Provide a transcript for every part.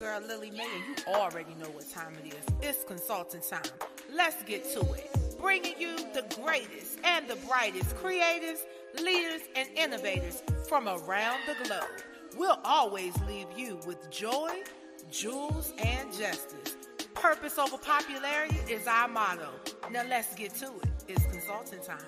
Girl Lillie Mae, and you already know what time it is. It's consulting time. Let's get to it. Bringing you the greatest and the brightest creators, leaders, and innovators from around the globe. We'll always leave you with joy, jewels, and justice. Purpose over popularity is our motto. Now let's get to it. It's consulting time.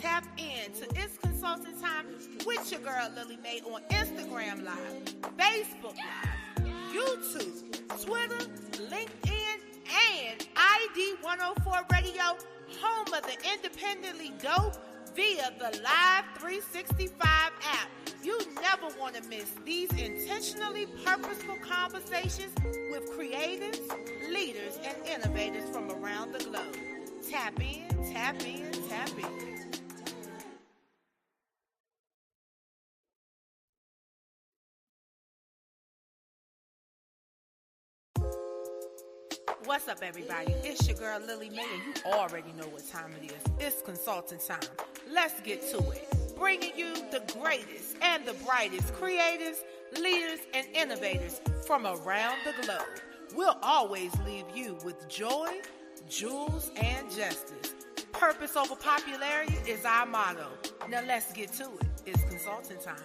Tap in to It's Consulting Time with your girl Lillie Mae on Instagram Live, Facebook Live, YouTube, Twitter, LinkedIn, and ID 104 Radio, home of the independently dope via the Live 365 app. You never want to miss these intentionally purposeful conversations with creators, leaders, and innovators from around the globe. Tap in, tap in, tap in. What's up, everybody? It's your girl Lillie Mae, and you already know what time it is. It's consulting time. Let's get to it. Bringing you the greatest and the brightest creators, leaders, and innovators from around the globe. We'll always leave you with joy, jewels, and justice. Purpose over popularity is our motto. Now let's get to it. It's consulting time.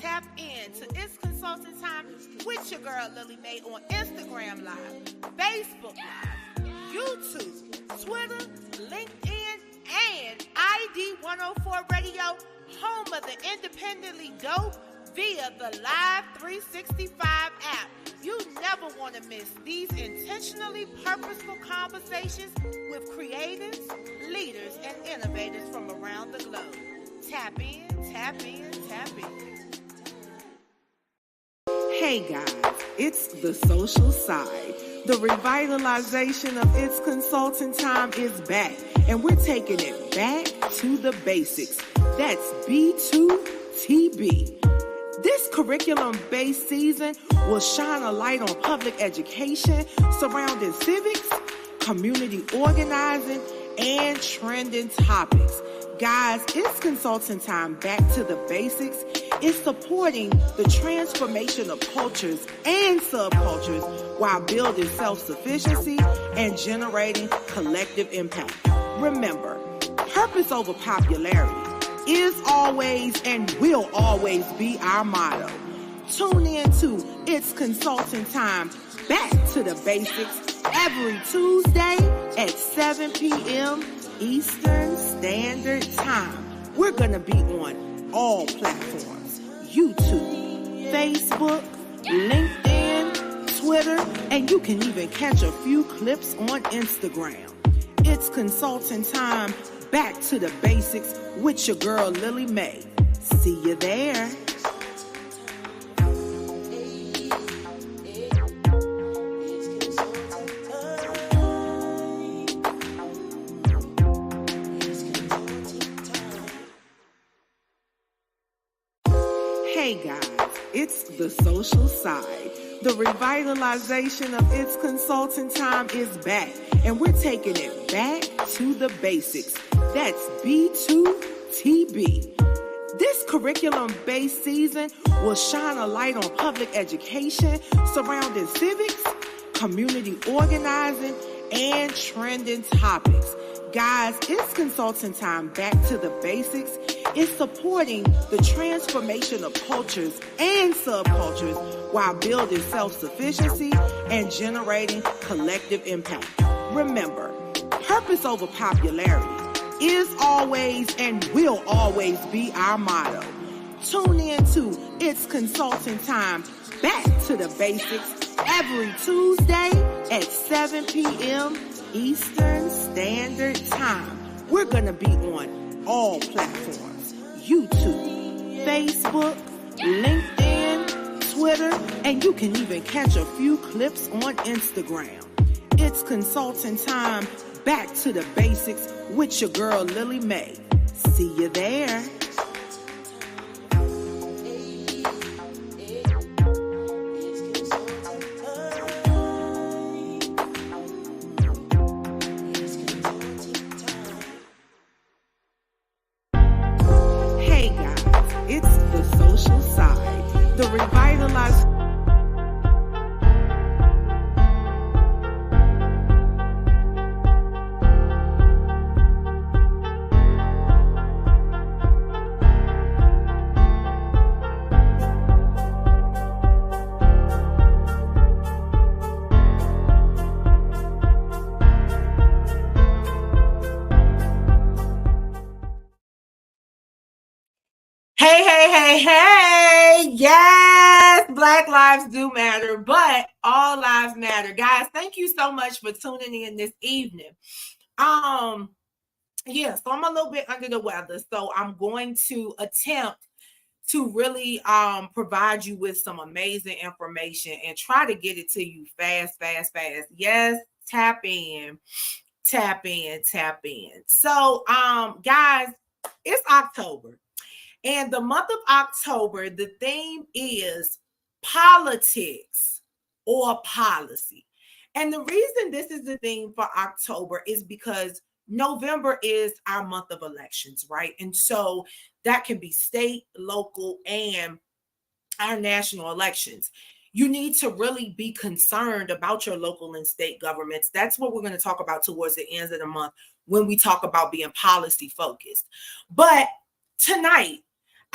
Tap in to It's Consulting Time with your girl Lillie Mae on Instagram Live, Facebook Live, YouTube, Twitter, LinkedIn, and ID 104 Radio, home of the independently dope via the Live 365 app. You never want to miss these intentionally purposeful conversations with creators, leaders, and innovators from around the globe. Tap in, tap in, tap in. Hey guys, it's the social side. The revitalization of It's Consulting Time is back, and we're taking it back to the basics. That's B2TB. This curriculum-based season will shine a light on public education surrounding civics, community organizing, and trending topics. Guys, It's Consulting Time back to the basics. It's supporting the transformation of cultures and subcultures while building self-sufficiency and generating collective impact. Remember, purpose over popularity is always and will always be our motto. Tune in to It's Consulting Time back to the basics every Tuesday at 7 p.m. Eastern Standard Time. We're going to be on all platforms: YouTube, Facebook, LinkedIn, Twitter, and you can even catch a few clips on Instagram. It's Consulting Time back to the basics with your girl Lillie Mae. See you there. Hey guys, it's the social side. The revitalization of It's Consulting Time is back, and we're taking it back to the basics. That's B2TB. This curriculum-based season will shine a light on public education surrounding civics, community organizing, and trending topics. Guys, It's Consulting Time back to the basics. It's supporting the transformation of cultures and subcultures while building self-sufficiency and generating collective impact. Remember, purpose over popularity is always and will always be our motto. Tune in to It's Consulting Time, Back to the Basics, every Tuesday at 7 p.m. Eastern Standard Time. We're going to be on all platforms: YouTube, Facebook, LinkedIn, Twitter, and you can even catch a few clips on Instagram. It's Consulting Time, Back to the Basics with your girl Lillie Mae. See you there. Hey guys, it's the social side, the revitalized. Hey, yes, Black lives do matter, but all lives matter. Guys, thank you so much for tuning in this evening. So I'm a little bit under the weather, so I'm going to attempt to really provide you with some amazing information and try to get it to you fast. Yes, tap in. So, guys, it's October. And the month of October, the theme is politics or policy. And the reason this is the theme for October is because November is our month of elections, right? And so that can be state, local, and our national elections. You need to really be concerned about your local and state governments. That's what we're going to talk about towards the end of the month when we talk about being policy focused. But tonight,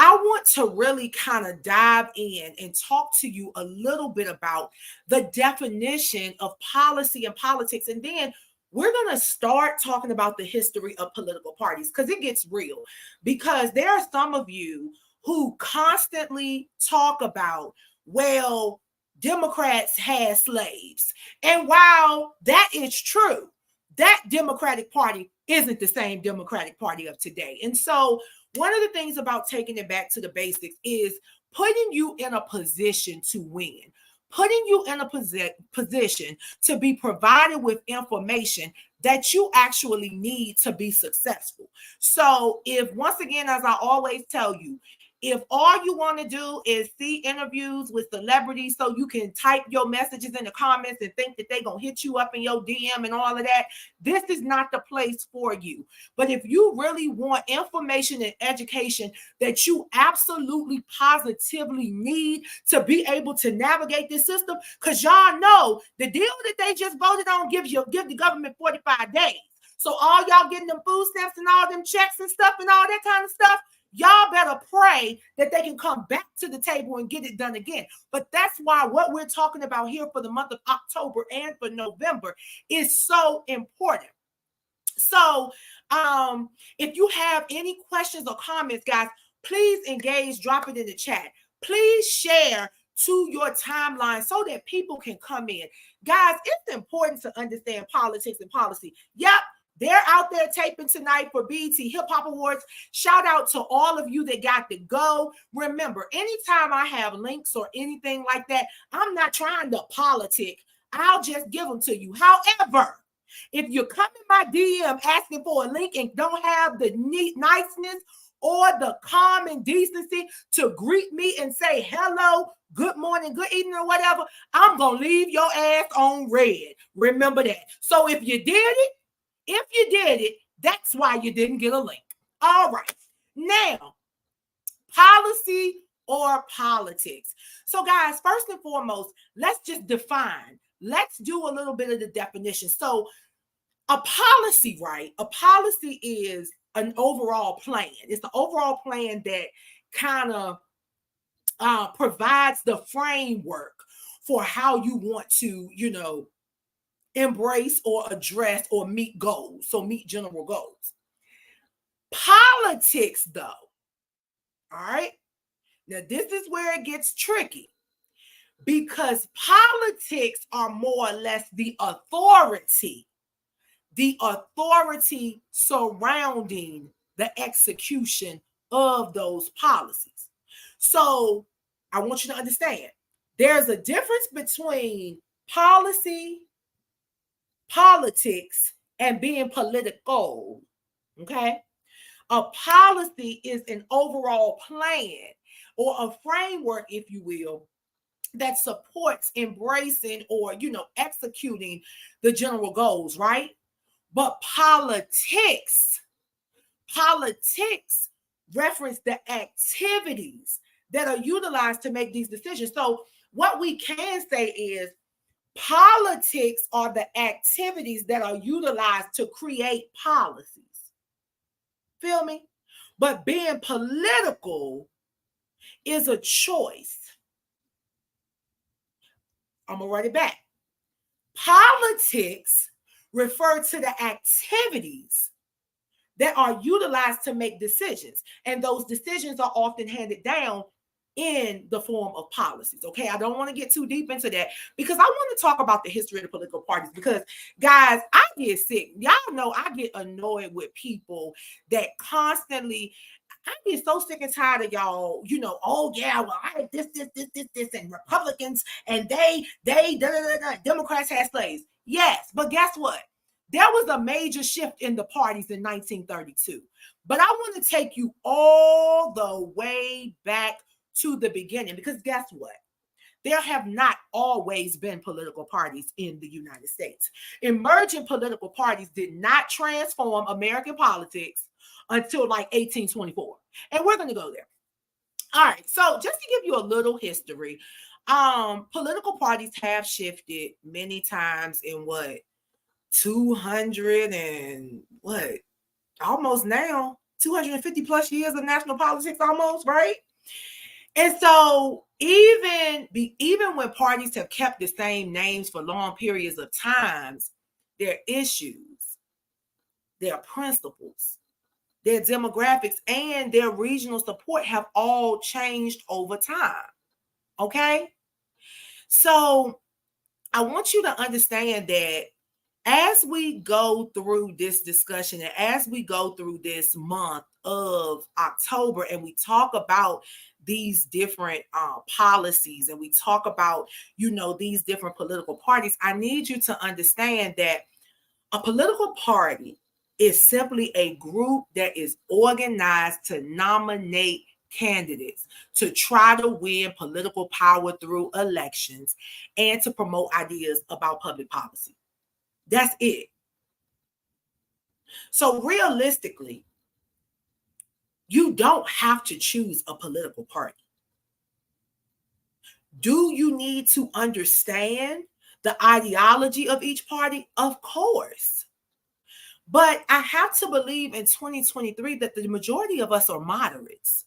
I want to really kind of dive in and talk to you a little bit about the definition of policy and politics. And then we're going to start talking about the history of political parties because it gets real. Because there are some of you who constantly talk about, well, Democrats had slaves. And while that is true, that Democratic Party isn't the same Democratic Party of today. And so one of the things about taking it back to the basics is putting you in a position to win, putting you in a position to be provided with information that you actually need to be successful. So if, once again, as I always tell you, if all you want to do is see interviews with celebrities so you can type your messages in the comments and think that they're going to hit you up in your DM and all of that, this is not the place for you. But if you really want information and education that you absolutely positively need to be able to navigate this system, because y'all know the deal that they just voted on give the government 45 days. So all y'all getting them food stamps and all them checks and stuff and all that kind of stuff, y'all better pray that they can come back to the table and get it done again. But that's why what we're talking about here for the month of October and for November is so important. So if you have any questions or comments, guys, please engage, drop it in the chat. Please share to your timeline so that people can come in. Guys, it's important to understand politics and policy. Yep. They're out there taping tonight for BET Hip Hop Awards. Shout out to all of you that got to go. Remember, anytime I have links or anything like that, I'm not trying to politic. I'll just give them to you. However, if you come in my DM asking for a link and don't have the niceness or the common decency to greet me and say hello, good morning, good evening, or whatever, I'm going to leave your ass on red. Remember that. So if you did it, that's why you didn't get a link. All right. Now, policy or politics. So guys, first and foremost, let's just define. Let's do a little bit of the definition. So a policy, right? A policy is an overall plan. It's the overall plan that kind of provides the framework for how you want to, embrace or address or meet goals. So meet general goals. Politics, though, all right? Now, this is where it gets tricky because politics are more or less the authority surrounding the execution of those policies. So I want you to understand there's a difference between policy, politics, and being political. Okay. A policy is an overall plan or a framework, if you will, that supports embracing or, executing the general goals, right? But politics reference the activities that are utilized to make these decisions. So what we can say is politics are the activities that are utilized to create policies. Feel me? But being political is a choice. I'm going to run it back. Politics refer to the activities that are utilized to make decisions. And those decisions are often handed down in the form of policies. Okay, I don't want to get too deep into that because I want to talk about the history of the political parties because, guys, I get sick. Y'all know I get annoyed with people that constantly, I get so sick and tired of y'all, oh yeah, well, I this, and Republicans, and they Democrats had slaves. Yes, but guess what? There was a major shift in the parties in 1932. But I want to take you all the way back to the beginning because guess what? There have not always been political parties in the United States. Emergent political parties did not transform American politics until like 1824. And we're going to go there. All right. So just to give you a little history, political parties have shifted many times in 200 and almost now 250 plus years of national politics almost, right? And so even when parties have kept the same names for long periods of times, their issues, their principles, their demographics, and their regional support have all changed over time. Okay? So I want you to understand that as we go through this discussion and as we go through this month of October and we talk about these different policies and we talk about, these different political parties, I need you to understand that a political party is simply a group that is organized to nominate candidates to try to win political power through elections and to promote ideas about public policy. That's it. So realistically, you don't have to choose a political party. Do you need to understand the ideology of each party? Of course. But I have to believe in 2023 that the majority of us are moderates.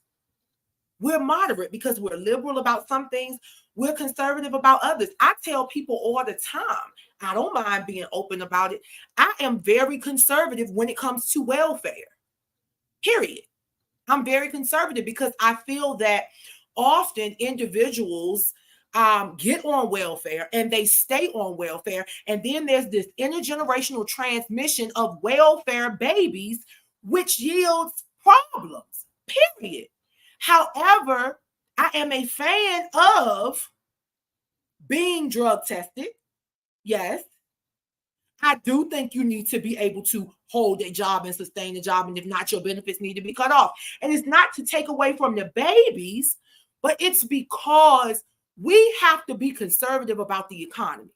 We're moderate because we're liberal about some things. We're conservative about others. I tell people all the time, I don't mind being open about it. I am very conservative when it comes to welfare, period. I'm very conservative because I feel that often individuals get on welfare and they stay on welfare. And then there's this intergenerational transmission of welfare babies, which yields problems, period. However, I am a fan of being drug tested. Yes. I do think you need to be able to hold a job and sustain a job. And if not, your benefits need to be cut off. And it's not to take away from the babies, but it's because we have to be conservative about the economy.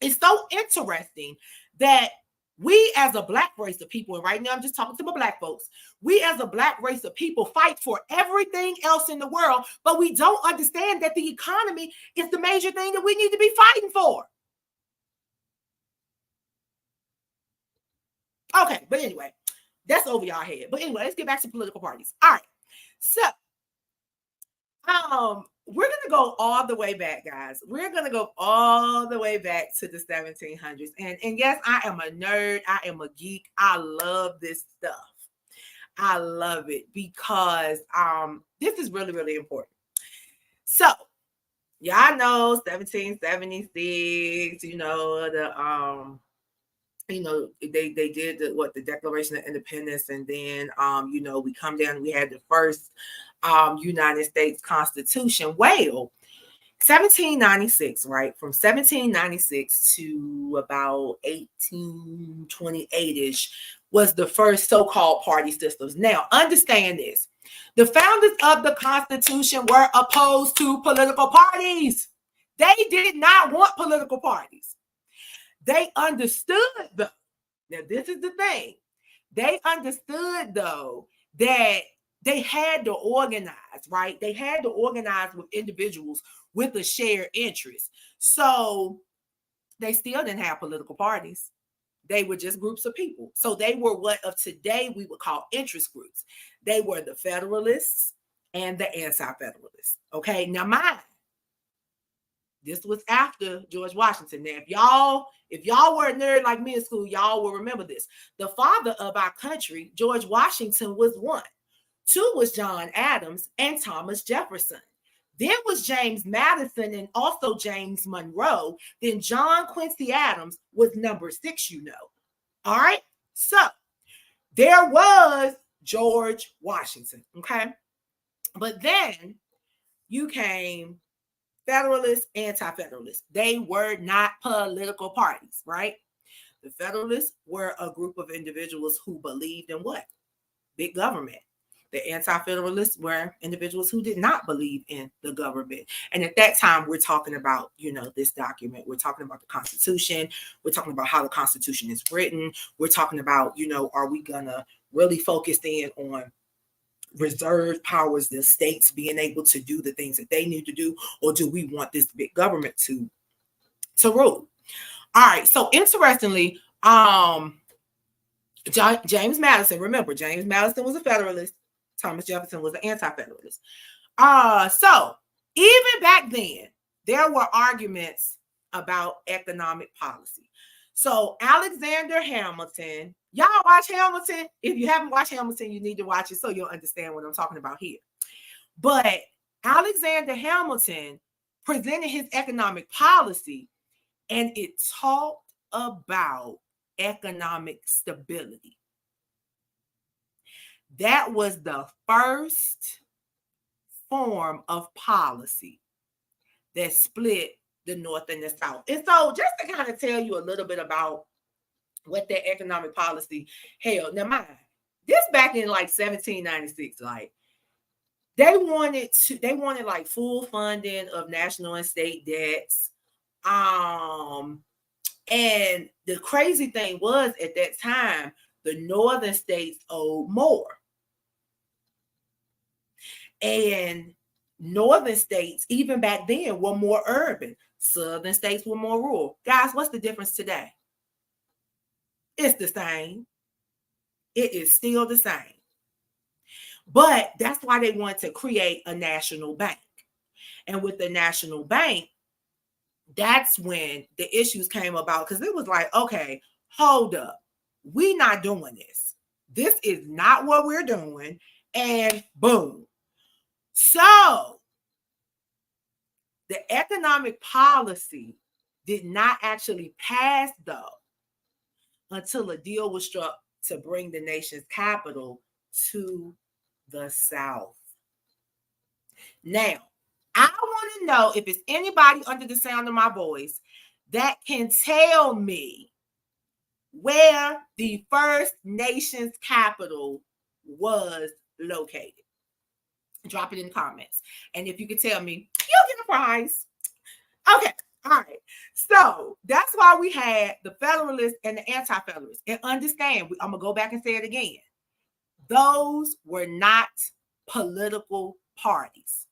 It's so interesting that we as a Black race of people, and right now I'm just talking to my Black folks, we as a Black race of people fight for everything else in the world, but we don't understand that the economy is the major thing that we need to be fighting for. Okay, but anyway, that's over y'all head. But anyway, let's get back to political parties. All right. We're gonna go all the way back, guys. We're gonna go all the way back to the 1700s. And yes, I am a nerd, I am a geek. I love this stuff. I love it because this is really, really important. So y'all know 1776, they did the Declaration of Independence, and then we come down, we had the first United States Constitution. Well, 1796, right? From 1796 to about 1828-ish was the first so-called party systems. Now, understand this. The founders of the Constitution were opposed to political parties. They did not want political parties. They understood, though. Now, this is the thing. They understood, though, that they had to organize, right? They had to organize with individuals with a shared interest. So they still didn't have political parties. They were just groups of people. So they were what of today we would call interest groups. They were the Federalists and the Anti-Federalists. Okay, now this was after George Washington. Now, if y'all were a nerd like me in school, y'all will remember this. The father of our country, George Washington, was one. Two was John Adams and Thomas Jefferson. Then was James Madison and also James Monroe. Then John Quincy Adams was number 6, All right. So there was George Washington. Okay. But then you came Federalists, Anti-Federalists. They were not political parties, right? The Federalists were a group of individuals who believed in what? Big government. The Anti-Federalists were individuals who did not believe in the government. And at that time, we're talking about, this document. We're talking about the Constitution. We're talking about how the Constitution is written. We're talking about, are we going to really focus in on reserve powers, the states being able to do the things that they need to do, or do we want this big government to rule? All right. So interestingly, James Madison, remember, James Madison was a Federalist. Thomas Jefferson was an Anti-Federalist. So even back then, there were arguments about economic policy. So Alexander Hamilton, y'all watch Hamilton? If you haven't watched Hamilton, you need to watch it so you'll understand what I'm talking about here. But Alexander Hamilton presented his economic policy, and it talked about economic stability. That was the first form of policy that split the North and the South. And so just to kind of tell you a little bit about what that economic policy held. Now, mind, this back in like 1796, like they wanted like full funding of national and state debts. And the crazy thing was at that time, the northern states owed more. And northern states, even back then, were more urban. Southern states were more rural. Guys, what's the difference today? It's the same. It is still the same. But that's why they wanted to create a national bank. And with the national bank, that's when the issues came about, because it was like, okay, hold up. We're not doing this. This is not what we're doing. And boom. So the economic policy did not actually pass, though, until a deal was struck to bring the nation's capital to the South. Now, I want to know if it's anybody under the sound of my voice that can tell me where the first nation's capital was located. Drop it in the comments. And if you could tell me, you'll get a prize. Okay. All right. So that's why we had the Federalists and the Anti-Federalists. And understand, I'm going to go back and say it again. Those were not political parties.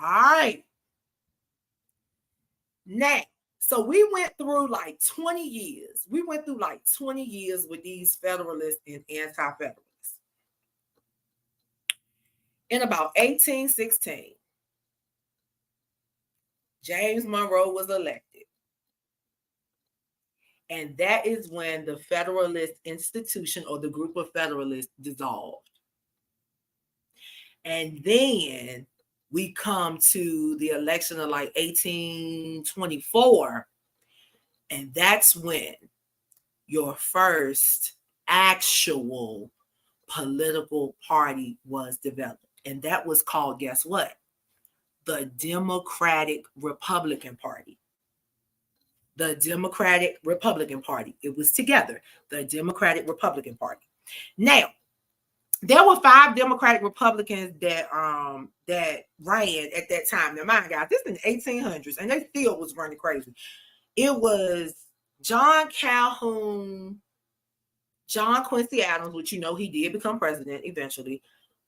All right. Now, so we went through like 20 years. We went through like 20 years with these Federalists and Anti-Federalists. In about 1816, James Monroe was elected. And that is when the Federalist institution or the group of Federalists dissolved. And then we come to the election of like 1824. And that's when your first actual political party was developed. And that was called, guess what? The Democratic Republican Party. The Democratic Republican Party. It was together, the Democratic Republican Party. Now, there were 5 Democratic Republicans that ran at that time. Now, mind guys, this is in the 1800s, and they still was running crazy. It was John Calhoun, John Quincy Adams, which you know he did become president eventually.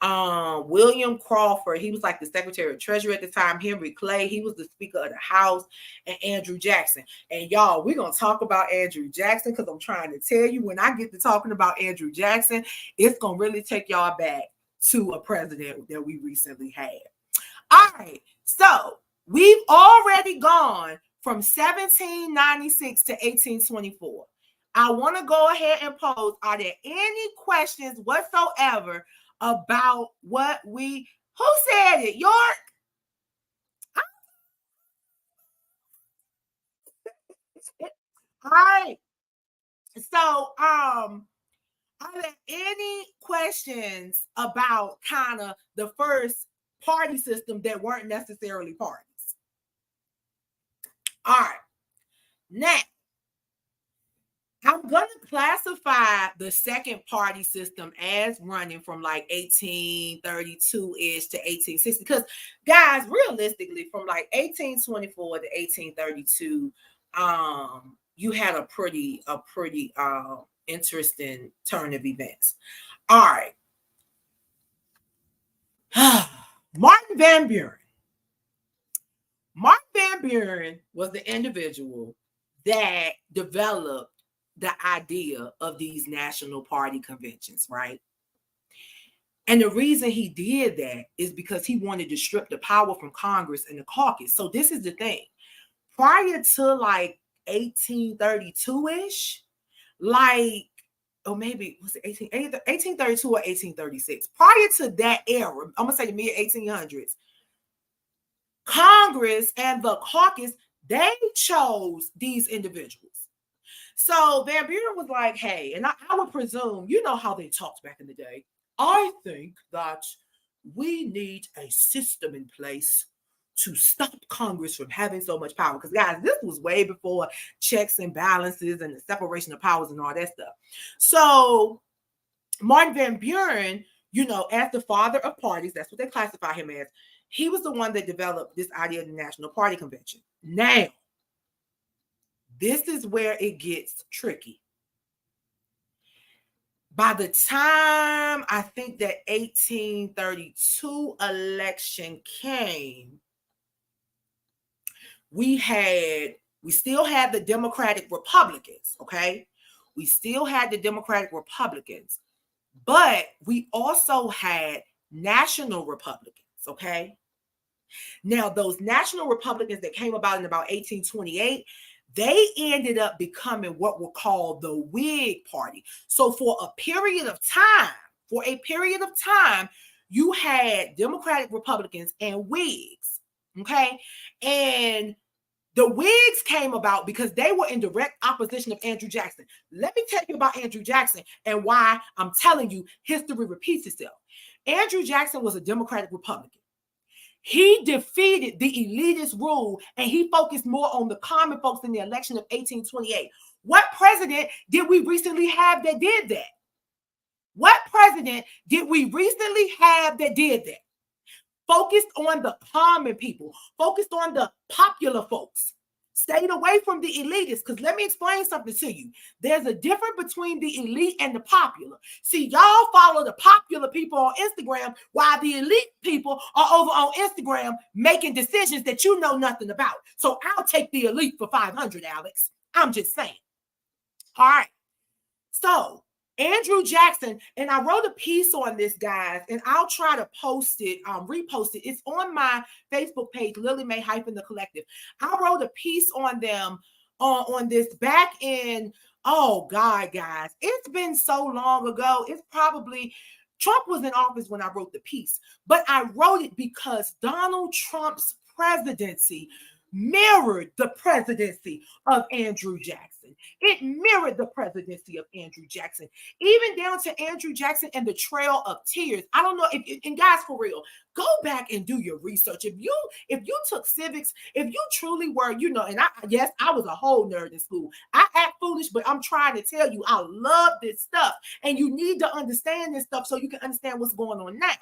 William Crawford, he was like the Secretary of Treasury at the time. Henry Clay, he was the Speaker of the House, and Andrew Jackson. And y'all, we're gonna talk about Andrew Jackson because I'm trying to tell you, when I get to talking about Andrew Jackson, it's gonna really take y'all back to a president that we recently had. All right, so we've already gone from 1796 to 1824. I want to go ahead and pose, are there any questions whatsoever about what who said it? York? All right. So, are there any questions about kind of the first party system that weren't necessarily parties? All right. Now, I'm going to classify the second party system as running from like 1832-ish to 1860. Because, guys, realistically, from like 1824 to 1832, you had a pretty interesting turn of events. All right. Martin Van Buren. Martin Van Buren was the individual that developed the idea of these national party conventions, right? And the reason he did that is because he wanted to strip the power from Congress and the caucus. So this is the thing. Prior to like 1832-ish, like, or maybe was it 1832 or 1836? Prior to that era, I'm gonna say the mid-1800s, Congress and the caucus, they chose these individuals. So Van Buren was like, hey, and I would presume, you know how they talked back in the day. I think that we need a system in place to stop Congress from having so much power. Because, guys, this was way before checks and balances and the separation of powers and all that stuff. So Martin Van Buren, you know, as the father of parties, that's what they classify him as, he was the one that developed this idea of the National Party Convention. Now, this is where it gets tricky. By the time I think that 1832 election came, we still had the Democratic Republicans, okay? We still had the Democratic Republicans, but we also had national Republicans, okay? Now, those national Republicans that came about in about 1828, they ended up becoming what were called the Whig Party. So for a period of time, you had Democratic Republicans and Whigs, okay? And the Whigs came about because they were in direct opposition of Andrew Jackson. Let me tell you about Andrew Jackson and why I'm telling you history repeats itself. Andrew Jackson was a Democratic Republican. He defeated the elitist rule and he focused more on the common folks in the election of 1828. What president did we recently have that did that? What president did we recently have that did that? Focused on the common people, focused on the popular folks. Stayed away from the elitists, because let me explain something to you. There's a difference between the elite and the popular. See, y'all follow the popular people on Instagram while the elite people are over on Instagram making decisions that you know nothing about. So I'll take the elite for 500, Alex. I'm just saying. All right. So Andrew Jackson, and I wrote a piece on this, guys, and I'll try to post it, repost it. It's on my Facebook page, Lillie Mae the Collective. I wrote a piece on them on this back in, oh God, guys, it's been so long ago. It's probably, Trump was in office when I wrote the piece, but I wrote it because Donald Trump's presidency mirrored the presidency of Andrew Jackson. It mirrored the presidency of Andrew Jackson, even down to Andrew Jackson and the Trail of Tears. I don't know if, and guys, for real, go back and do your research. If you took civics, if you truly were, and yes, I was a whole nerd in school. I act foolish, but I'm trying to tell you, I love this stuff, and you need to understand this stuff so you can understand what's going on now.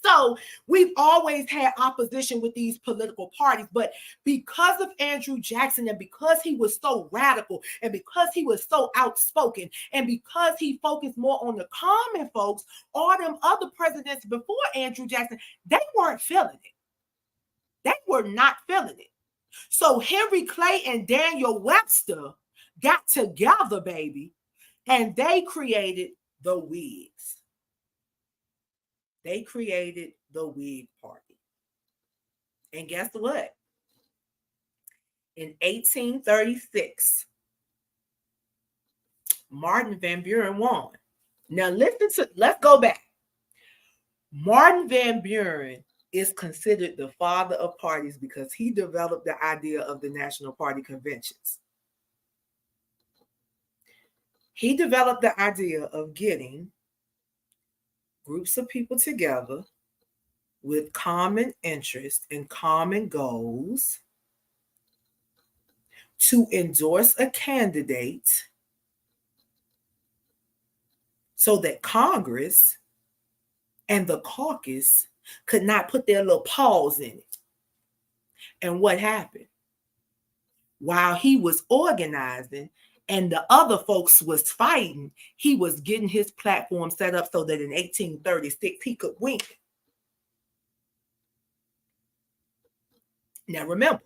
So we've always had opposition with these political parties, but because of Andrew Jackson and because he was so radical and because he was so outspoken and because he focused more on the common folks, all them other presidents before Andrew Jackson, they weren't feeling it. They were not feeling it. So Henry Clay and Daniel Webster got together, baby, and they created the Whigs. They created the Whig Party. And guess what? In 1836, Martin Van Buren won. Now let's go back. Martin Van Buren is considered the father of parties because he developed the idea of the National Party conventions. He developed the idea of getting groups of people together with common interests and common goals to endorse a candidate so that Congress and the caucus could not put their little paws in it. And what happened? While he was organizing and the other folks was fighting, he was getting his platform set up so that in 1836 he could win. Now remember,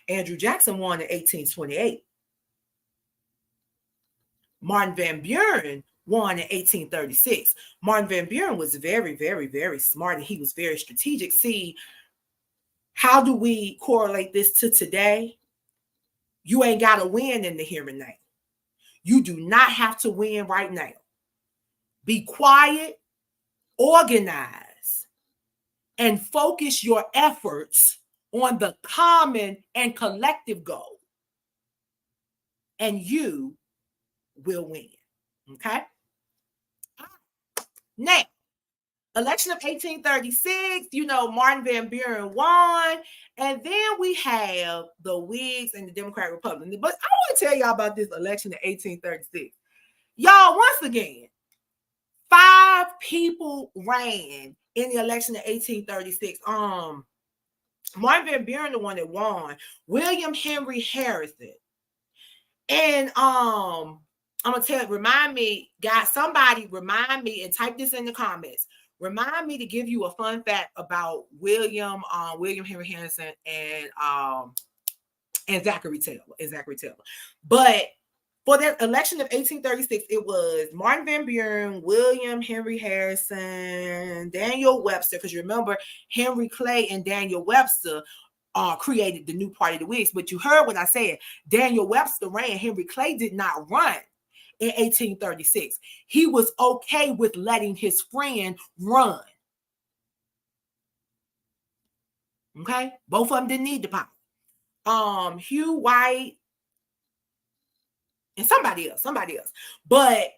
Andrew Jackson won in 1828. Martin Van Buren won in 1836. Martin Van Buren was very, very, very smart, and he was very strategic. See, how do we correlate this to today? You ain't got to win in the here and now. You do not have to win right now. Be quiet, organize, and focus your efforts on the common and collective goal, and you will win. Okay? Now, election of 1836, Martin Van Buren won. And then we have the Whigs and the Democratic Republicans. But I want to tell y'all about this election of 1836. Y'all, once again, 5 people ran in the election of 1836. Martin Van Buren, the one that won, William Henry Harrison. And I'm gonna remind me, guys, somebody remind me and type this in the comments. Remind me to give you a fun fact about William Henry Harrison and Zachary Taylor. But for that election of 1836, it was Martin Van Buren, William Henry Harrison, Daniel Webster, because you remember Henry Clay and Daniel Webster created the new party, the Whigs. But you heard what I said. Daniel Webster ran. Henry Clay did not run in 1836. He was okay with letting his friend run. Okay? Both of them didn't need the power. Hugh White and somebody else. But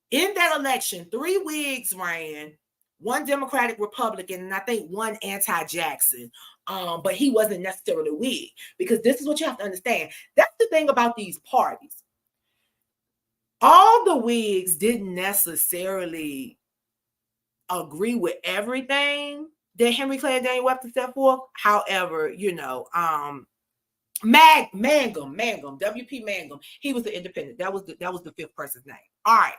in that election, 3 Whigs ran, 1 Democratic Republican, and I think 1 anti-Jackson. But he wasn't necessarily a Whig, because this is what you have to understand. That's the thing about these parties. All the Whigs didn't necessarily agree with everything that Henry Clay and Daniel Webster set forth. However, Mangum, W.P. Mangum, he was the independent. That was the 5th person's name. All right.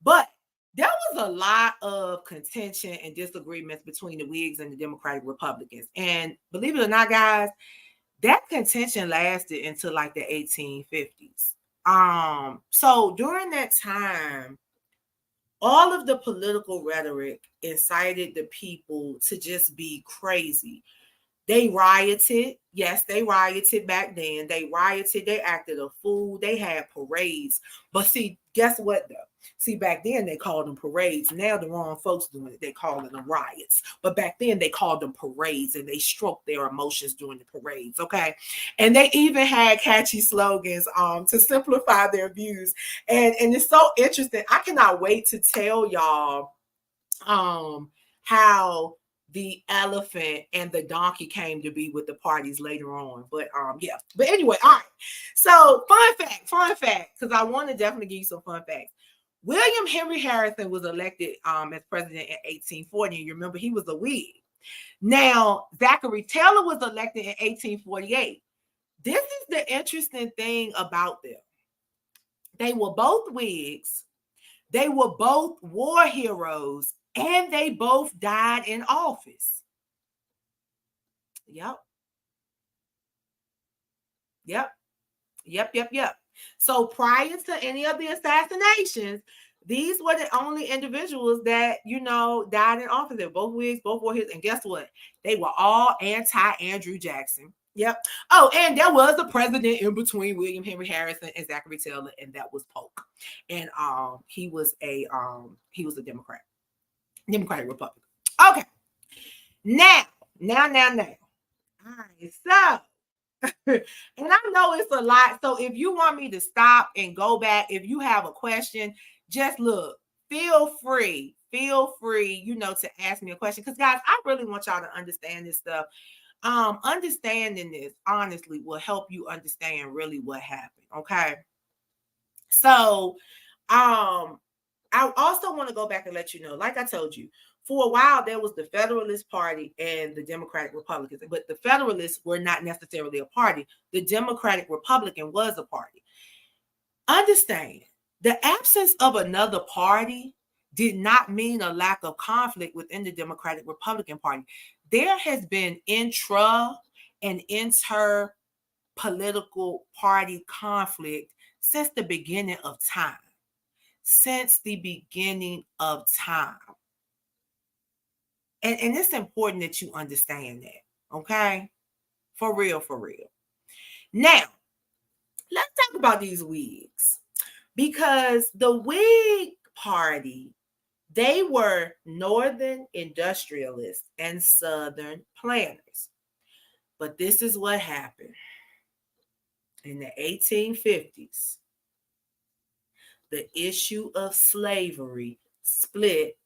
But there was a lot of contention and disagreements between the Whigs and the Democratic Republicans. And believe it or not, guys, that contention lasted until like the 1850s. So during that time, all of the political rhetoric incited the people to just be crazy. They rioted. Yes, they rioted back then. They rioted. They acted a fool. They had parades. But see, guess what though? See, back then they called them parades. Now the wrong folks doing it. They calling them riots. But back then they called them parades, and they stroked their emotions during the parades. Okay. And they even had catchy slogans to simplify their views. And it's so interesting. I cannot wait to tell y'all how the elephant and the donkey came to be with the parties later on. But yeah. But anyway, all right. So fun fact, because I want to definitely give you some fun facts. William Henry Harrison was elected as president in 1840. You remember he was a Whig. Now, Zachary Taylor was elected in 1848. This is the interesting thing about them. They were both Whigs. They were both war heroes, and they both died in office. Yep. So prior to any of the assassinations, these were the only individuals that, died in office. They were both Whigs, both war heroes. And guess what? They were all anti-Andrew Jackson. Yep. Oh, and there was a president in between William Henry Harrison and Zachary Taylor, and that was Polk. And he was a Democrat, Democratic Republican. Okay. Now. All right. So, and I know it's a lot. So if you want me to stop and go back, if you have a question, just look. Feel free, to ask me a question. Because guys, I really want y'all to understand this stuff. Understanding this honestly will help you understand really what happened. Okay. So I also want to go back and let you know, like I told you, for a while there was the Federalist Party and the Democratic Republicans, but the Federalists were not necessarily a party. The Democratic Republican was a party. Understand, the absence of another party did not mean a lack of conflict within the Democratic Republican Party. There has been intra and inter political party conflict since the beginning of time. Since the beginning of time. And it's important that you understand that, okay? For real. Now, let's talk about these Whigs. Because the Whig Party, they were Northern industrialists and Southern planters. But this is what happened. In the 1850s, the issue of slavery split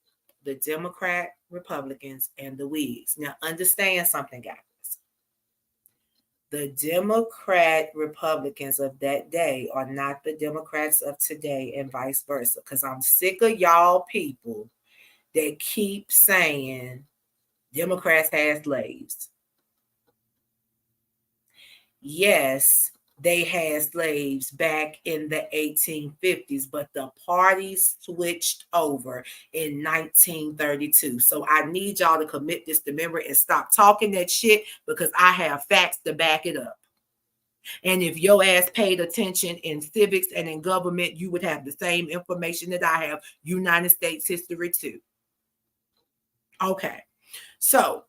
the Democrat Republicans and the Whigs. Now, understand something, guys. The Democrat Republicans of that day are not the Democrats of today, and vice versa. Because I'm sick of y'all people that keep saying Democrats had slaves. Yes, they had slaves back in the 1850s, but the parties switched over in 1932. So I need y'all to commit this to memory and stop talking that shit, because I have facts to back it up. And if your ass paid attention in civics and in government, you would have the same information that I have, United States history too. Okay. So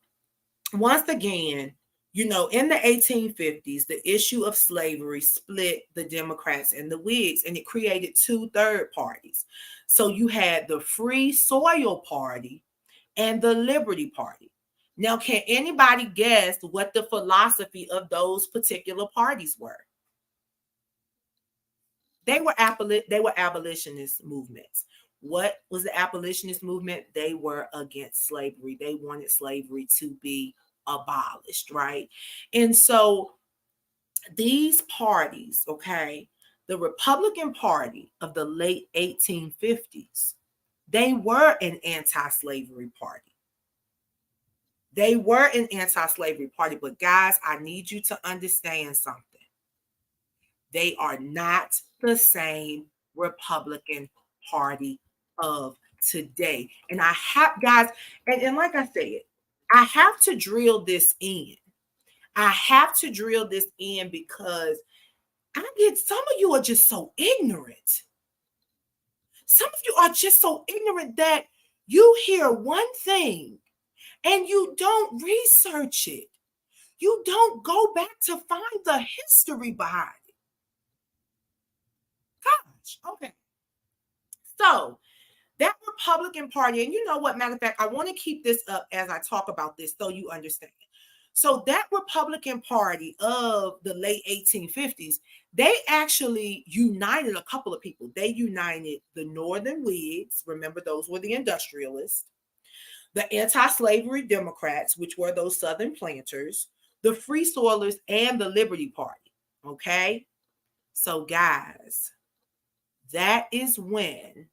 once again, in the 1850s, the issue of slavery split the Democrats and the Whigs, and it created two third parties. So you had the Free Soil Party and the Liberty Party. Now, can anybody guess what the philosophy of those particular parties were? They were abolitionist movements. What was the abolitionist movement? They were against slavery. They wanted slavery to be abolished, right? And so these parties, okay, the Republican Party of the late 1850s, they were an anti-slavery party. They were an anti-slavery party, but guys, I need you to understand something. They are not the same Republican Party of today. And I have, guys, and like I said, I have to drill this in. Because some of you are just so ignorant. Some of you are just so ignorant that you hear one thing and you don't research it. You don't go back to find the history behind it. Gosh, okay. So that Republican Party, and you know what, matter of fact, I want to keep this up as I talk about this so you understand. So that Republican Party of the late 1850s, they actually united a couple of people. They united the Northern Whigs, remember those were the industrialists, the anti-slavery Democrats, which were those Southern planters, the Free Soilers, and the Liberty Party. Okay? So guys, that is when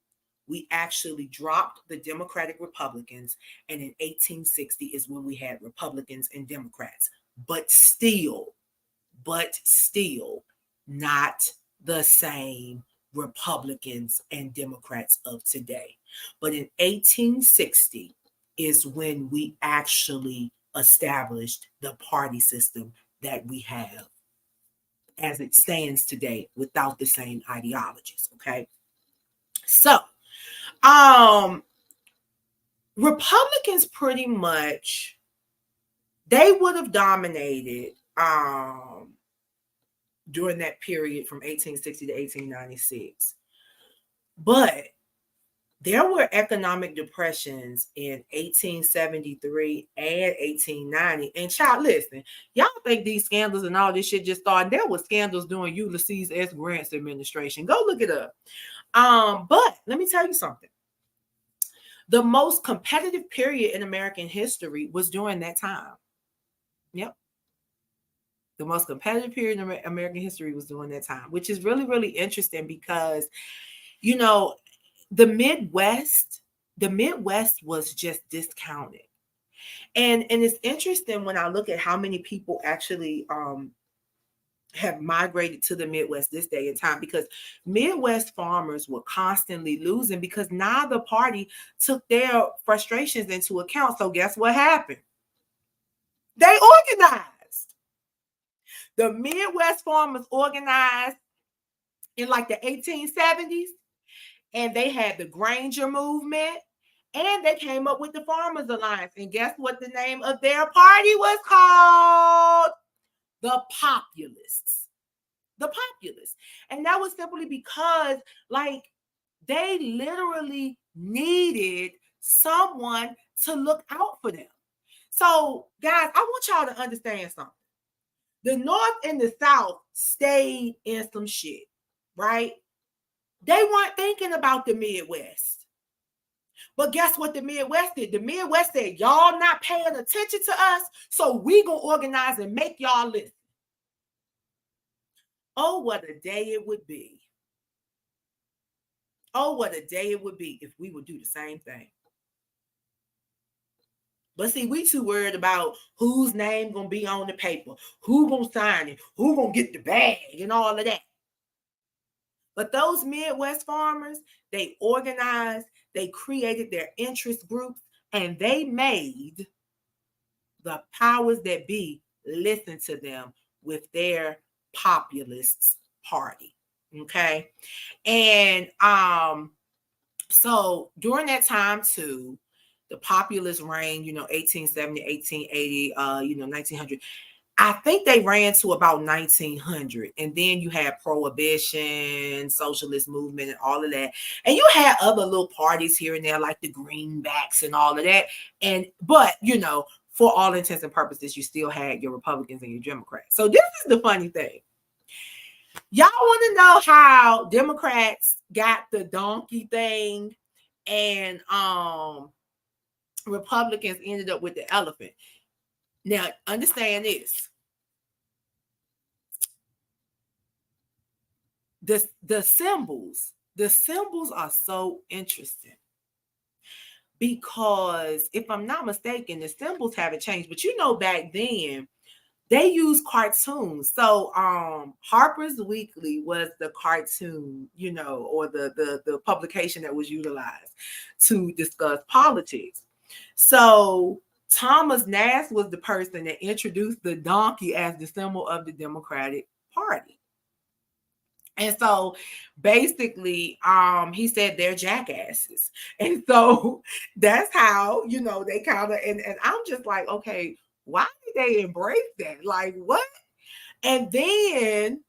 we actually dropped the Democratic Republicans, and in 1860 is when we had Republicans and Democrats, but still not the same Republicans and Democrats of today. But in 1860 is when we actually established the party system that we have as it stands today without the same ideologies, okay? So, Republicans pretty much, they would have dominated during that period from 1860 to 1896. But there were economic depressions in 1873 and 1890. And child, listen, y'all think these scandals and all this shit just started. There were scandals during Ulysses S. Grant's administration. Go look it up. But let me tell you something. The most competitive period in American history was during that time. Yep. The most competitive period in American history was during that time, which is really, really interesting because, you know, the Midwest was just discounted. And it's interesting when I look at how many people actually have migrated to the Midwest this day and time, because Midwest farmers were constantly losing because neither party took their frustrations into account. So guess what happened? They organized. The Midwest farmers organized in like the 1870s, and they had the Granger movement, and they came up with the Farmers Alliance. And guess what the name of their party was called? The Populists. The Populists. And that was simply because, like, they literally needed someone to look out for them. So, guys, I want y'all to understand something. The North and the South stayed in some shit, right? They weren't thinking about the Midwest. But guess what the Midwest did? The Midwest said, y'all not paying attention to us, so we gonna organize and make y'all listen. Oh, what a day it would be. Oh, what a day it would be if we would do the same thing. But see, we too worried about whose name gonna be on the paper, who gonna sign it, who gonna get the bag, and all of that. But those Midwest farmers, they organized, they created their interest groups, and they made the powers that be listen to them with their Populists party. Okay. And so during that time too, the populist reign, 1870, 1880, 1900. I think they ran to about 1900, and then you had prohibition, socialist movement, and all of that. And you had other little parties here and there, like the Greenbacks and all of that. But for all intents and purposes, you still had your Republicans and your Democrats. So this is the funny thing. Y'all want to know how Democrats got the donkey thing, and Republicans ended up with the elephant. Now, understand this. The symbols are so interesting because if I'm not mistaken, the symbols haven't changed. But back then, they used cartoons. So Harper's Weekly was the cartoon, or the publication that was utilized to discuss politics. So Thomas Nast was the person that introduced the donkey as the symbol of the Democratic Party. And so basically, he said they're jackasses. And so that's how, they kind of, and I'm just like, okay, why did they embrace that? Like, what? And then,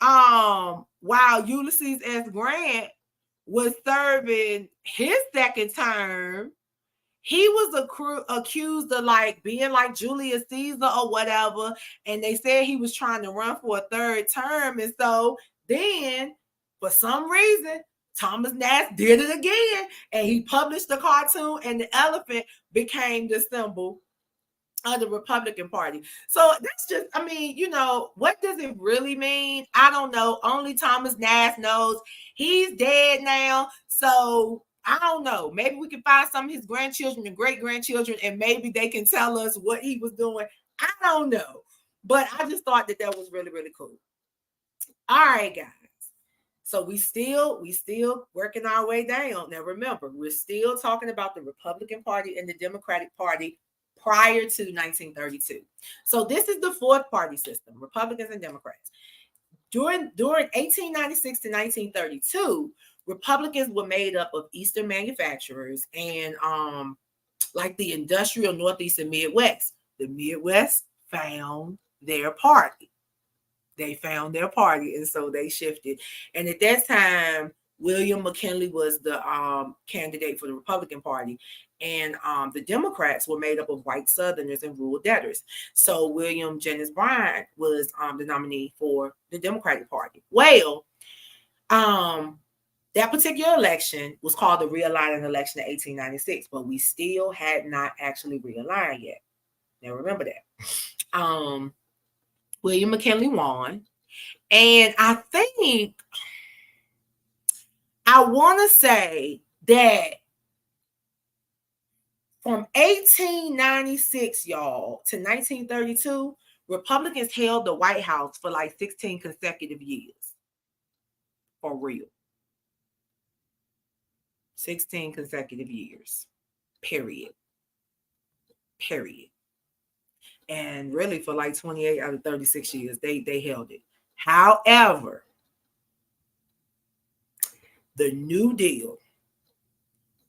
while Ulysses S. Grant was serving his second term, he was accused of like being like Julius Caesar or whatever. And they said he was trying to run for a third term. And so then, for some reason, Thomas Nash did it again. And he published the cartoon, and the elephant became the symbol of the Republican Party. So that's just, what does it really mean? I don't know. Only Thomas Nash knows. He's dead now. So I don't know. Maybe we can find some of his grandchildren and great-grandchildren, and maybe they can tell us what he was doing. I don't know. But I just thought that was really, really cool. All right, guys. So we still working our way down. Now remember, we're still talking about the Republican Party and the Democratic Party prior to 1932. So this is the fourth party system, Republicans and Democrats. During 1896 to 1932, Republicans were made up of Eastern manufacturers and like the industrial Northeast and Midwest. The Midwest found their party. They found their party, and so they shifted. And at that time, William McKinley was the candidate for the Republican Party, and the Democrats were made up of white Southerners and rural debtors. So William Jennings Bryan was the nominee for the Democratic Party. Well, that particular election was called the realigning election of 1896, but we still had not actually realigned yet. Now remember that. William McKinley won. And I think I want to say that from 1896, y'all, to 1932, Republicans held the White House for like 16 consecutive years. For real. 16 consecutive years. Period. And really for like 28 out of 36 years, they held it. However, the New Deal,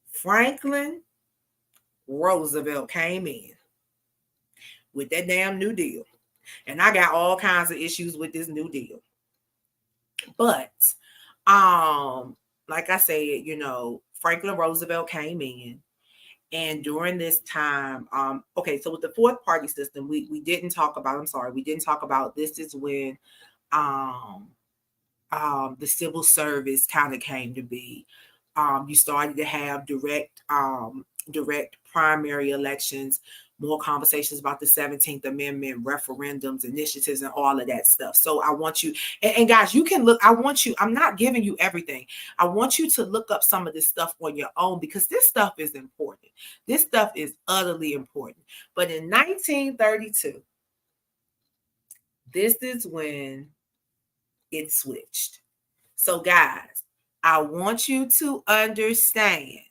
Franklin Roosevelt came in with that damn New Deal. And I got all kinds of issues with this New Deal. But, like I said, Franklin Roosevelt came in. And during this time, so with the fourth party system, we didn't talk about, this is when the civil service kind of came to be. You started to have direct primary elections, more conversations about the 17th Amendment, referendums, initiatives, and all of that stuff. So I want you, and guys, you can look, I'm not giving you everything. I want you to look up some of this stuff on your own, because this stuff is important. This stuff is utterly important. But in 1932, this is when it switched. So guys, I want you to understand,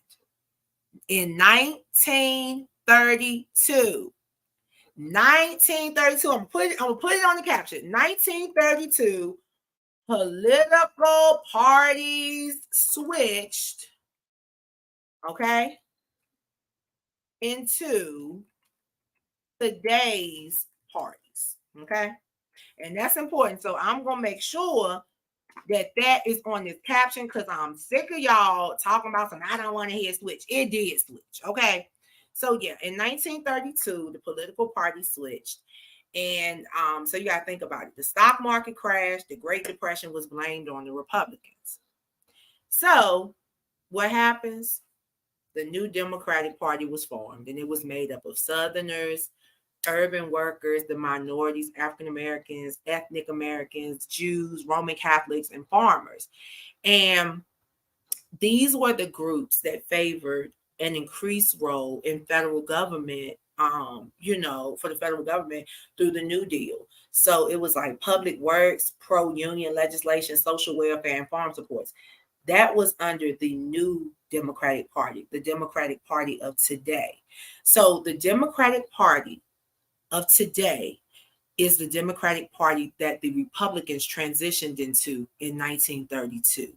in 1932, I'm gonna put it on the caption. 1932, political parties switched, okay, into today's parties, okay? And that's important. So I'm gonna make sure that is on this caption, because I'm sick of y'all talking about something. I don't want to hear switch. It did switch, okay? So yeah, in 1932, the political party switched. And so you got to think about it. The stock market crashed. The Great Depression was blamed on the Republicans. So what happens? The new Democratic Party was formed, and it was made up of Southerners, urban workers, the minorities, African Americans, ethnic Americans, Jews, Roman Catholics, and farmers. And these were the groups that favored an increased role in federal government, for the federal government through the New Deal. So it was like public works, pro-union legislation, social welfare, and farm supports. That was under the new Democratic Party, the Democratic Party of today. So the Democratic Party of today is the Democratic Party that the Republicans transitioned into in 1932.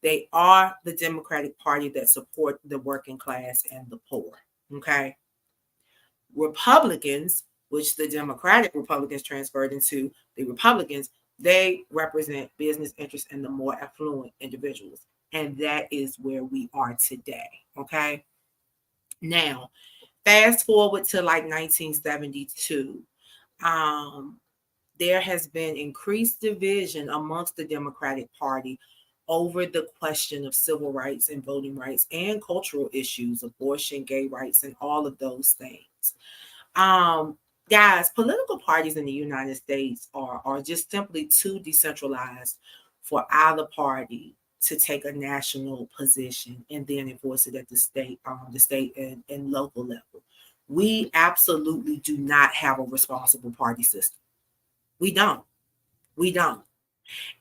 They are the Democratic Party that support the working class and the poor. Okay. Republicans, which the Democratic Republicans transferred into the Republicans, they represent business interests and the more affluent individuals. And that is where we are today. Okay. Now, fast forward to like 1972. There has been increased division amongst the Democratic Party over the question of civil rights and voting rights and cultural issues, abortion, gay rights, and all of those things. Guys, political parties in the United States are just simply too decentralized for either party to take a national position and then enforce it at the state and local level. We absolutely do not have a responsible party system. We don't. We don't.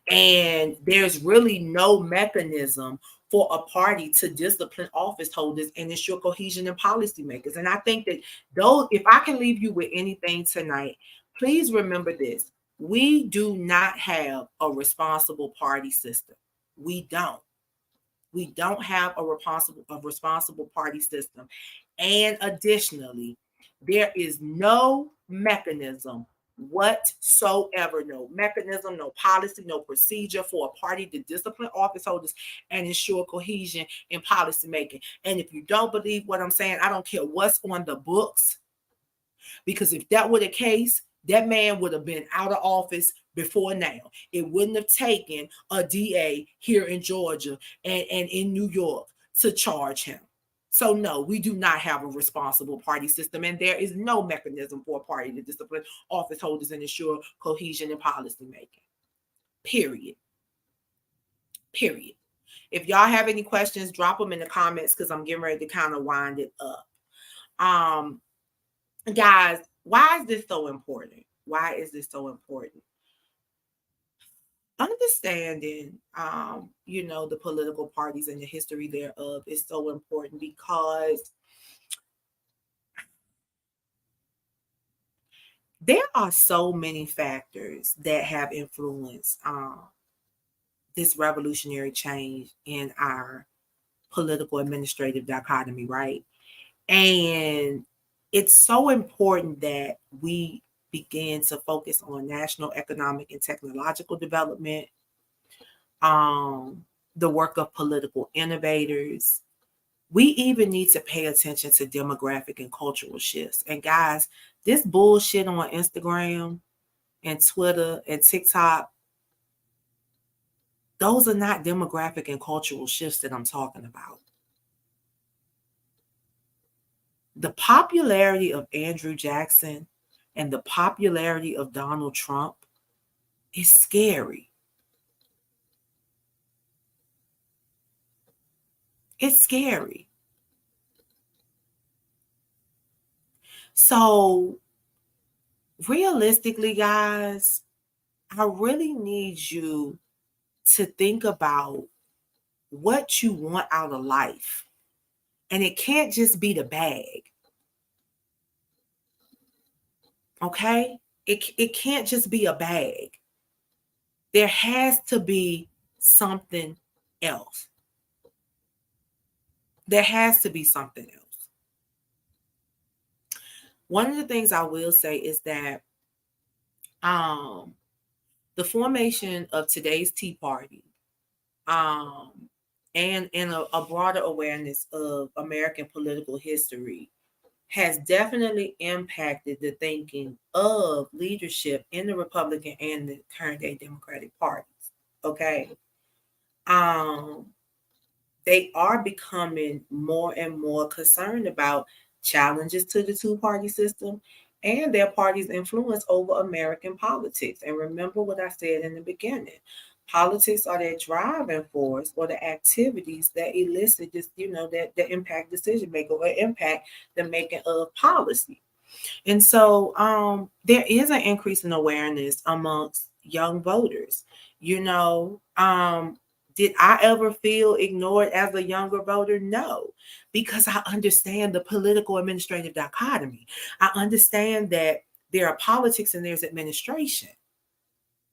And there's really no mechanism for a party to discipline office holders and ensure cohesion in policymakers. And I think that those, if I can leave you with anything tonight, please remember this. We do not have a responsible party system. We don't. We don't have a responsible party system. And additionally, there is no mechanism whatsoever, no mechanism, no policy, no procedure for a party to discipline office holders and ensure cohesion in policy making. And if you don't believe what I'm saying, I don't care what's on the books, because if that were the case, that man would have been out of office before now. It wouldn't have taken a DA here in Georgia and in New York to charge him. So no, we do not have a responsible party system, and there is no mechanism for a party to discipline office holders and ensure cohesion in policy making. Period. Period. If y'all have any questions, drop them in the comments because I'm getting ready to kind of wind it up. Guys, why is this so important? Why is this so important? Understanding, the political parties and the history thereof is so important because there are so many factors that have influenced this revolutionary change in our political administrative dichotomy, right? And it's so important that we begin to focus on national economic and technological development, the work of political innovators. We even need to pay attention to demographic and cultural shifts. And guys, this bullshit on Instagram and Twitter and TikTok, those are not demographic and cultural shifts that I'm talking about. The popularity of Andrew Jackson and the popularity of Donald Trump is scary. It's scary. So realistically, guys, I really need you to think about what you want out of life. And it can't just be the bag. Okay? It can't just be a bag. There has to be something else. There has to be something else. One of the things I will say is that the formation of today's Tea Party and a broader awareness of American political history has definitely impacted the thinking of leadership in the Republican and the current day Democratic parties. Okay. They are becoming more and more concerned about challenges to the two-party system and their party's influence over American politics. And remember what I said in the beginning. Politics are that driving force or the activities that elicit this, that impact decision making or impact the making of policy. And so there is an increase in awareness amongst young voters. Did I ever feel ignored as a younger voter? No, because I understand the political administrative dichotomy. I understand that There are politics and there's administration.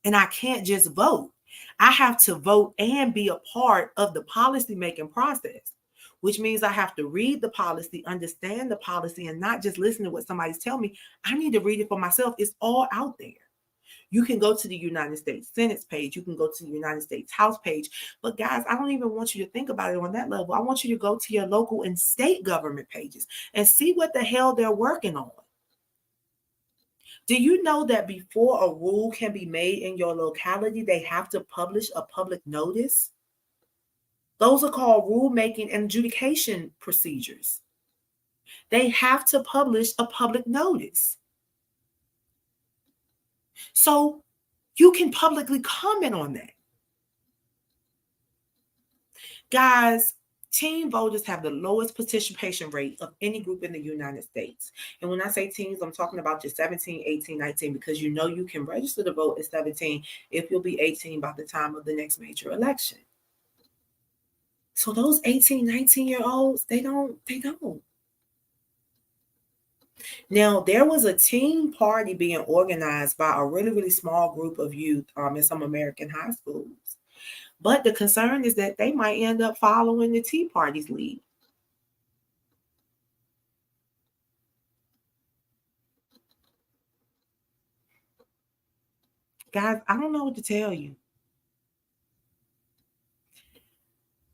And I can't just vote. I have to vote and be a part of the policy making process, which means I have to read the policy, understand the policy, and not just listen to what somebody's telling me. I need to read it for myself. It's all out there. You can go to the United States Senate's page. You can go to the United States House page. But guys, I don't even want you to think about it on that level. I want you to go to your local and state government pages and see what the hell they're working on. Do you know that before a rule can be made in your locality, they have to publish a public notice? Those are called rulemaking and adjudication procedures. They have to publish a public notice. So you can publicly comment on that. Guys, teen voters have the lowest participation rate of any group in the United States. And when I say teens, I'm talking about your 17, 18, 19, because you know you can register to vote at 17 if you'll be 18 by the time of the next major election. So those 18, 19-year-olds, they don't. Now, there was a teen party being organized by a really, really small group of youth in some American high schools. But the concern is that they might end up following the Tea Party's lead. Guys, I don't know what to tell you.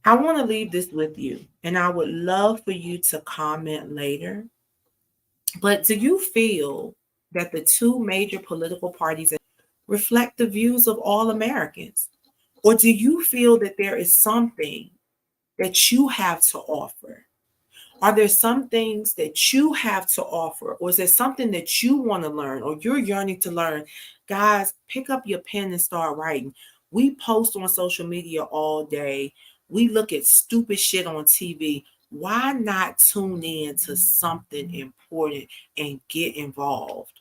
I want to leave this with you, and I would love for you to comment later. But do you feel that the two major political parties reflect the views of all Americans? Or do you feel that there is something that you have to offer? Are there some things that you have to offer? Or is there something that you want to learn or you're yearning to learn? Guys, pick up your pen and start writing. We post on social media all day. We look at stupid shit on TV. Why not tune in to something important and get involved?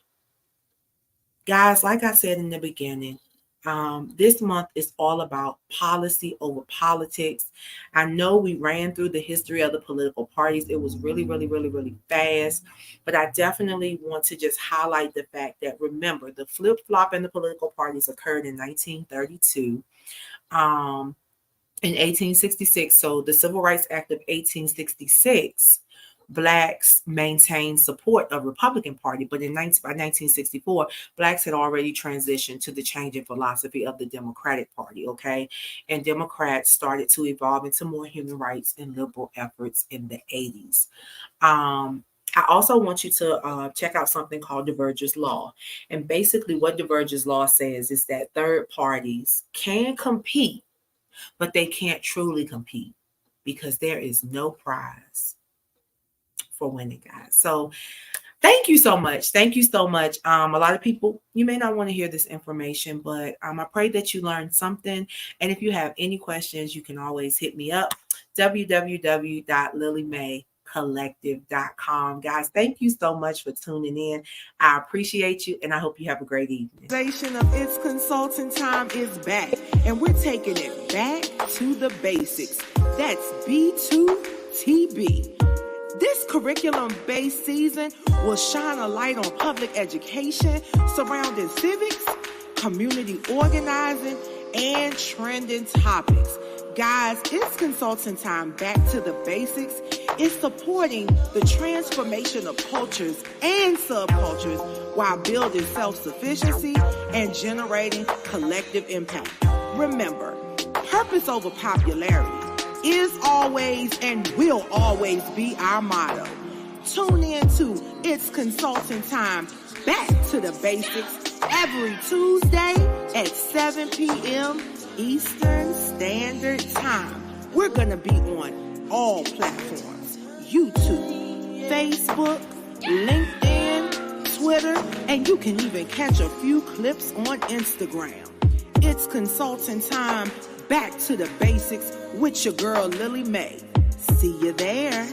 Guys, like I said in the beginning, this month is all about policy over politics. I know we ran through the history of the political parties. It was really, really, really, really fast. But I definitely want to just highlight the fact that, remember, the flip-flop in the political parties occurred in 1932. In 1866, so the Civil Rights Act of 1866, Blacks maintained support of Republican Party, but by 1964, Blacks had already transitioned to the change in philosophy of the Democratic Party, okay? And Democrats started to evolve into more human rights and liberal efforts in the 80s. I also want you to check out something called Diverger's Law. And basically what Diverger's Law says is that third parties can compete, but they can't truly compete because there is no prize for winning, guys. So thank you so much. Thank you so much. A lot of people, you may not want to hear this information, but I pray that you learned something. And if you have any questions, you can always hit me up, www.lilliemaecollective.com. Guys, thank you so much for tuning in. I appreciate you, and I hope you have a great evening. Of It's Consulting Time is back, and we're taking it back to the basics. That's B2TB. This curriculum-based season will shine a light on public education surrounding civics, community organizing, and trending topics. Guys, it's Consulting Time back to the basics. It's supporting the transformation of cultures and subcultures while building self-sufficiency and generating collective impact. Remember, purpose over popularity is always and will always be our motto. Tune in to It's Consulting Time back to the basics every Tuesday at 7 p.m. Eastern Standard Time. We're going to be on all platforms: YouTube, Facebook, LinkedIn, Twitter, and you can even catch a few clips on Instagram. It's Consulting Time back to the basics with your girl Lillie Mae. See you there.